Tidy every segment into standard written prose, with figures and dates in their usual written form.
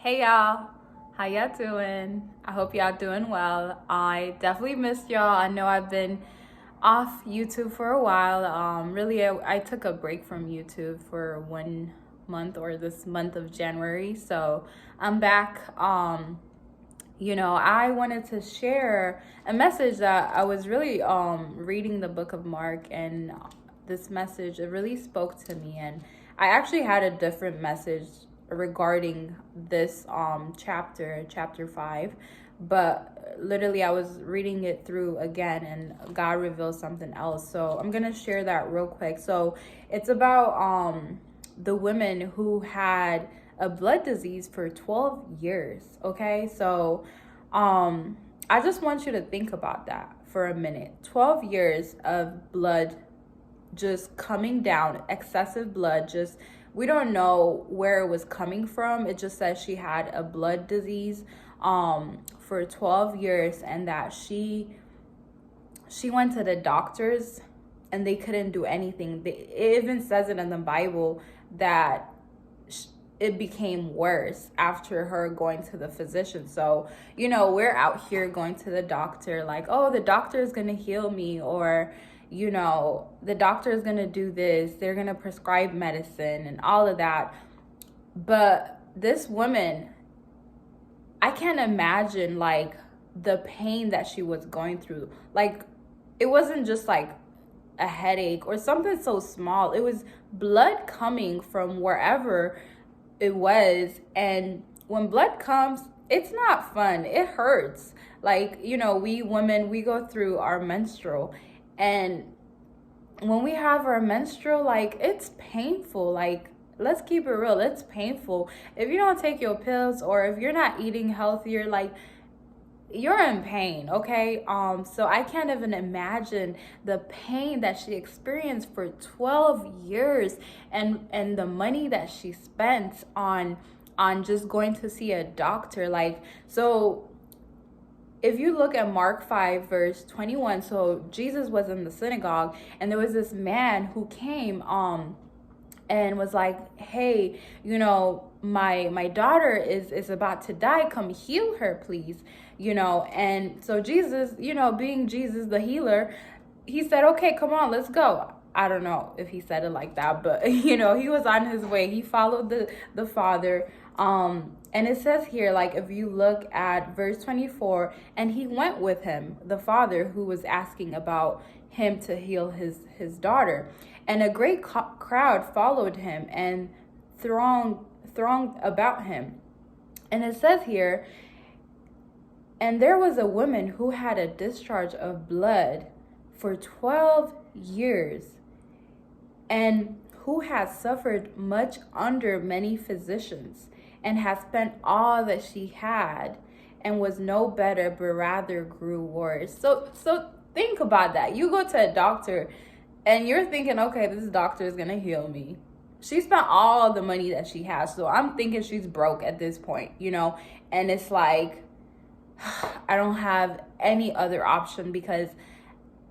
Hey y'all, how y'all doing? I hope y'all doing well. I definitely missed y'all. I know I've been off YouTube for a while. Really, I took a break from YouTube for 1 month or this month of January. So I'm back. I wanted to share a message that I was really reading the book of Mark, and this message, it really spoke to me. And I actually had a different message regarding this chapter 5, but literally I was reading it through again and God revealed something else. So I'm going to share that real quick. So it's about the women who had a blood disease for 12 years. Okay, so I just want you to think about that for a minute. 12 years of blood just coming down, excessive blood, just we don't know where it was coming from. It just says she had a blood disease for 12 years, and that she went to the doctors and they couldn't do anything. It even says it in the Bible that it became worse after her going to the physician. So, we're out here going to the doctor like, oh, the doctor is going to heal me, or, the doctor is going to do this. They're going to prescribe medicine and all of that. But this woman, I can't imagine like the pain that she was going through. Like, it wasn't just like a headache or something so small. It was blood coming from wherever it was. And when blood comes, it's not fun. It hurts. Like, we women, we go through our menstrual, and when we have our menstrual, like, it's painful. Like, let's keep it real, it's painful. If you don't take your pills or if you're not eating healthier, like, you're in pain. Okay, so I can't even imagine the pain that she experienced for 12 years, and the money that she spent on just going to see a doctor. Like, so if you look at Mark 5 verse 21, so Jesus was in the synagogue, and there was this man who came and was like, hey, my daughter is about to die, come heal her, please. And so Jesus, being Jesus the healer, he said, okay, come on, let's go. I don't know if he said it like that, but he was on his way. He followed the father. And it says here, like, if you look at verse 24, and he went with him, the father who was asking about him to heal his daughter. And a great crowd followed him and thronged about him. And it says here, and there was a woman who had a discharge of blood for 12 years, and who had suffered much under many physicians, and had spent all that she had, and was no better, but rather grew worse. So think about that. You go to a doctor and you're thinking, okay, this doctor is gonna heal me. She spent all the money that she has, so I'm thinking she's broke at this point, and it's like, I don't have any other option, because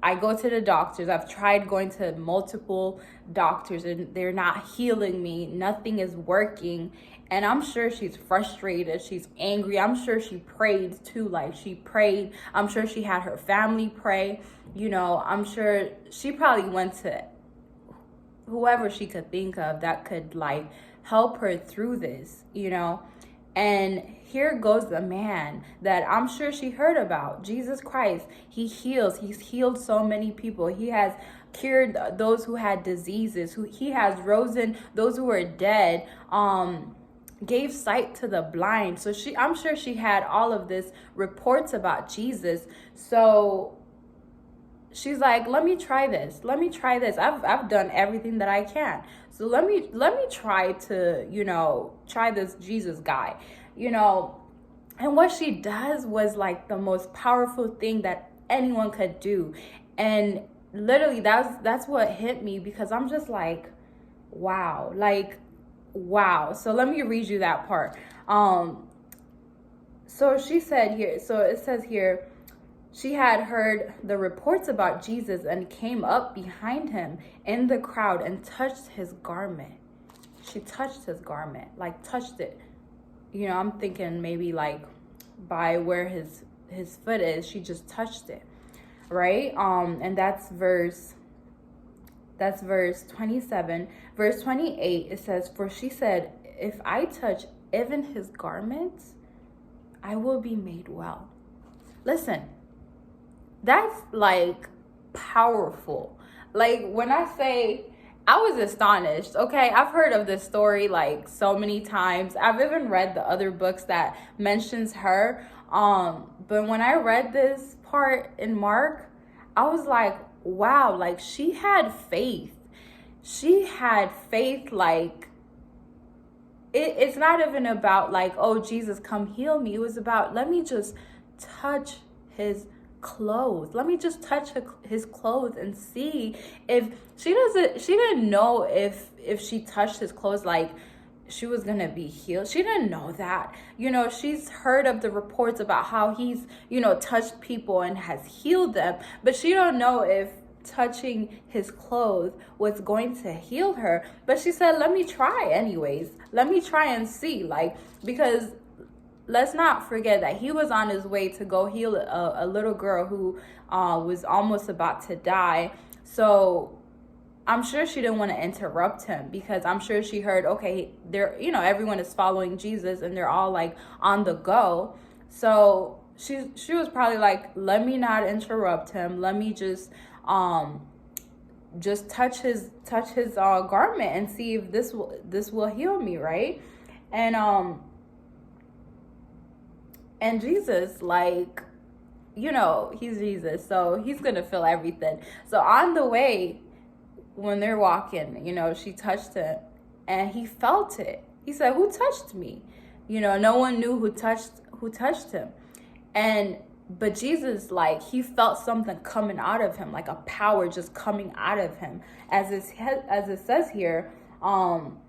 I go to the doctors. I've tried going to multiple doctors and they're not healing me. Nothing is working. And I'm sure she's frustrated. She's angry. I'm sure she prayed too. Like, she prayed. I'm sure she had her family pray. I'm sure she probably went to whoever she could think of that could, like, help her through this, And here goes the man that I'm sure she heard about, Jesus Christ. He heals. He's healed so many people. He has cured those who had diseases. He has risen those who were dead. Gave sight to the blind. So I'm sure she had all of this reports about Jesus. So she's like, let me try this. I've done everything that I can. So let me try to, try this Jesus guy, And what she does was like the most powerful thing that anyone could do. And literally that's what hit me, because I'm just like, wow, wow. So let me read you that part. So she said here, so it says here, she had heard the reports about Jesus and came up behind him in the crowd and touched his garment. She touched his garment, like touched it. I'm thinking maybe like by where his foot is, she just touched it, right? And that's verse 27. Verse 28, it says, "For she said, if I touch even his garments, I will be made well." Listen, that's like powerful. Like when I say, I was astonished. Okay, I've heard of this story like so many times. I've even read the other books that mentions her. But when I read this part in Mark, I was like, wow, like she had faith. She had faith. Like it's not even about like, oh, Jesus, come heal me. It was about, let me just touch his clothes. Let me just touch his clothes and see if she didn't know if she touched his clothes, like she was gonna be healed. She didn't know that. She's heard of the reports about how he's, touched people and has healed them, but she don't know if touching his clothes was going to heal her. But she said, let me try anyways. Let me try and see, like, because let's not forget that he was on his way to go heal a little girl who was almost about to die. So I'm sure she didn't want to interrupt him, because I'm sure she heard, okay, everyone is following Jesus and they're all like on the go. So she was probably like, let me not interrupt him. Let me just touch his garment and see if this will heal me, right? And Jesus, like, he's Jesus, so he's gonna feel everything. So on the way, when they're walking, she touched him and he felt it. He said, who touched me? No one knew who touched him. But Jesus, like, he felt something coming out of him, like a power just coming out of him. As it says here, I'm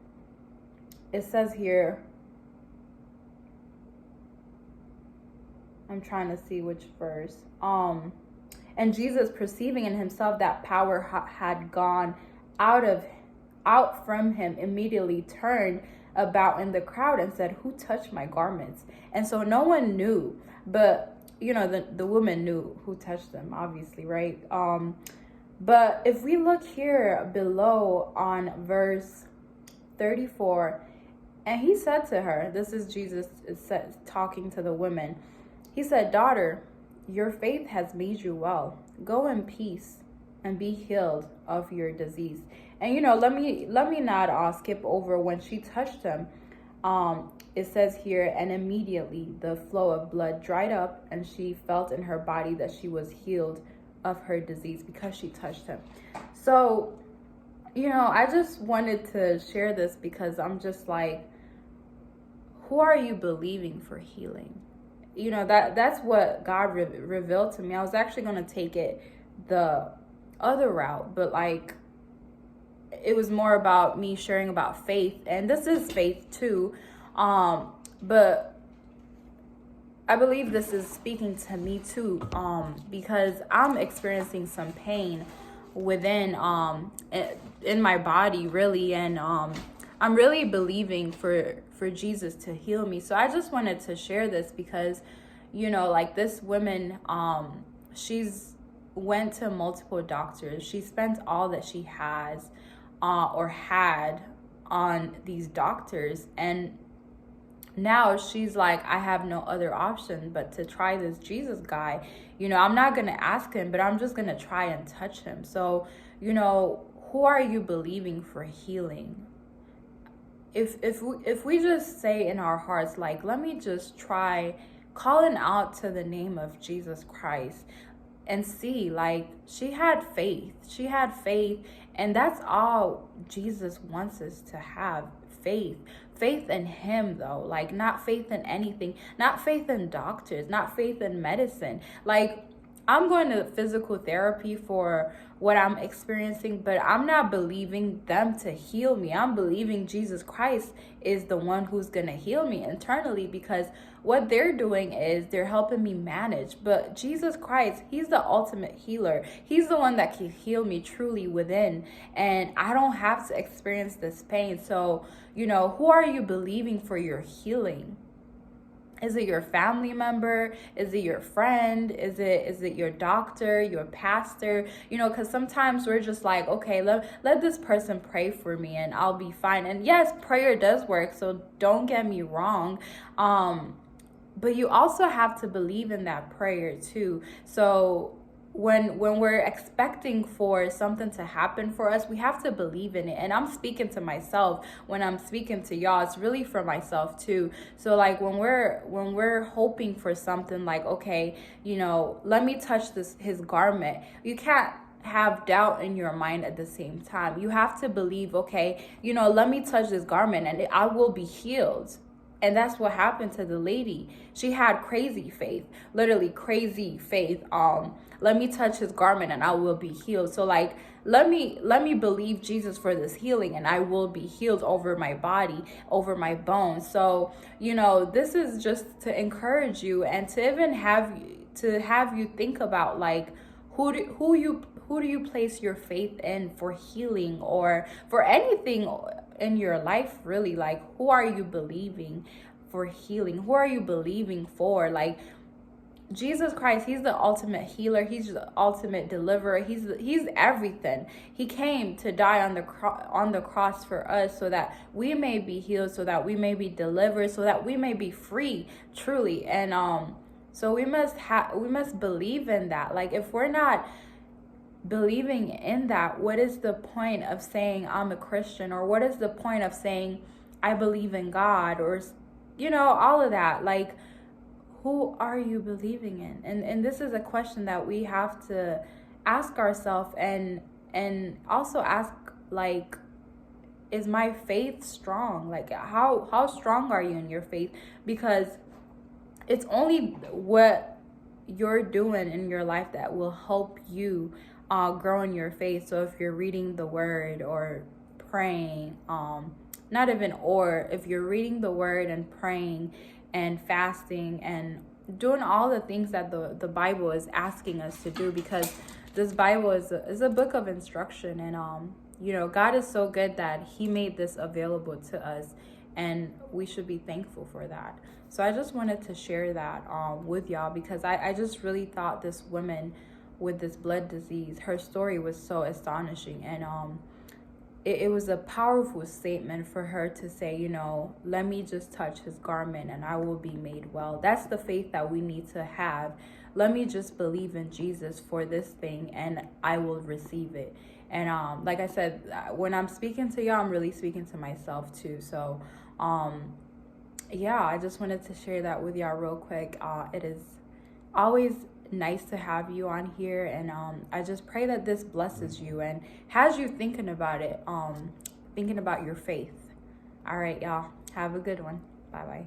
trying to see which verse. And Jesus, perceiving in himself that power had gone out from him, immediately turned about in the crowd and said, who touched my garments? And so no one knew, but the woman knew who touched them, obviously, right? But if we look here below on verse 34, and he said to her, this is Jesus talking to the woman. He said, daughter, your faith has made you well. Go in peace and be healed of your disease. And let me not skip over when she touched him. It says here, and immediately the flow of blood dried up, and she felt in her body that she was healed of her disease because she touched him. So, I just wanted to share this because I'm just like, who are you believing for healing? That's what God revealed to me. I was actually going to take it the other route, but like, it was more about me sharing about faith, and this is faith too. But I believe this is speaking to me too, because I'm experiencing some pain within, in my body, really. And, I'm really believing for Jesus to heal me. So I just wanted to share this because, like this woman, she's went to multiple doctors. She spent all that she has, or had on these doctors. And now she's like, I have no other option but to try this Jesus guy. I'm not going to ask him, but I'm just going to try and touch him. So, who are you believing for healing? If we just say in our hearts, like, let me just try calling out to the name of Jesus Christ and see, like, she had faith, and that's all Jesus wants us to have, faith in him, though, like, not faith in anything, not faith in doctors, not faith in medicine. Like, I'm going to physical therapy for what I'm experiencing, but I'm not believing them to heal me. I'm believing Jesus Christ is the one who's going to heal me internally, because what they're doing is they're helping me manage. But Jesus Christ, he's the ultimate healer. He's the one that can heal me truly within, and I don't have to experience this pain. So, who are you believing for your healing? Is it your family member? Is it your friend? Is it your doctor, your pastor? You know, because sometimes we're just like, okay, let this person pray for me and I'll be fine. And yes, prayer does work, so don't get me wrong. But you also have to believe in that prayer too. So when we're expecting for something to happen for us, we have to believe in it. And I'm speaking to myself when I'm speaking to y'all. It's really for myself too. So like when we're hoping for something, like, okay, you know, let me touch his garment. You can't have doubt in your mind at the same time. You have to believe, okay, you know, let me touch this garment and I will be healed. And that's what happened to the lady. She had crazy faith, literally crazy faith. Let me touch his garment and I will be healed. So like, let me believe Jesus for this healing and I will be healed over my body, over my bones. So, you know, this is just to encourage you and to even have you think about, like, who do you place your faith in for healing or for anything in your life, really? Like, who are you believing for healing? Who are you believing for? Like, Jesus Christ, he's the ultimate healer. He's the ultimate deliverer. He's everything. He came to die on the cross for us so that we may be healed, so that we may be delivered, so that we may be free, truly. And so we must believe in that. Like, if we're not believing in that, what is the point of saying I'm a Christian? Or what is the point of saying I believe in God? Or, you know, all of that. Like, who are you believing in? And this is a question that we have to ask ourselves, and also ask, like, is my faith strong? Like, how strong are you in your faith? Because it's only what you're doing in your life that will help you grow in your faith. So if you're reading the word or praying, if you're reading the word and praying and fasting and doing all the things that the Bible is asking us to do, because this Bible is a book of instruction. And you know, God is so good that he made this available to us, and we should be thankful for that. So I just wanted to share that with y'all, because I just really thought this woman with this blood disease, her story was so astonishing. And it was a powerful statement for her to say, you know, let me just touch his garment and I will be made well. That's the faith that we need to have. Let me just believe in Jesus for this thing and I will receive it. And like I said, when I'm speaking to y'all, I'm really speaking to myself too. So yeah, I just wanted to share that with y'all real quick. It is always nice to have you on here, and I just pray that this blesses you and has you thinking about it, thinking about your faith. All right, y'all, have a good one. Bye bye.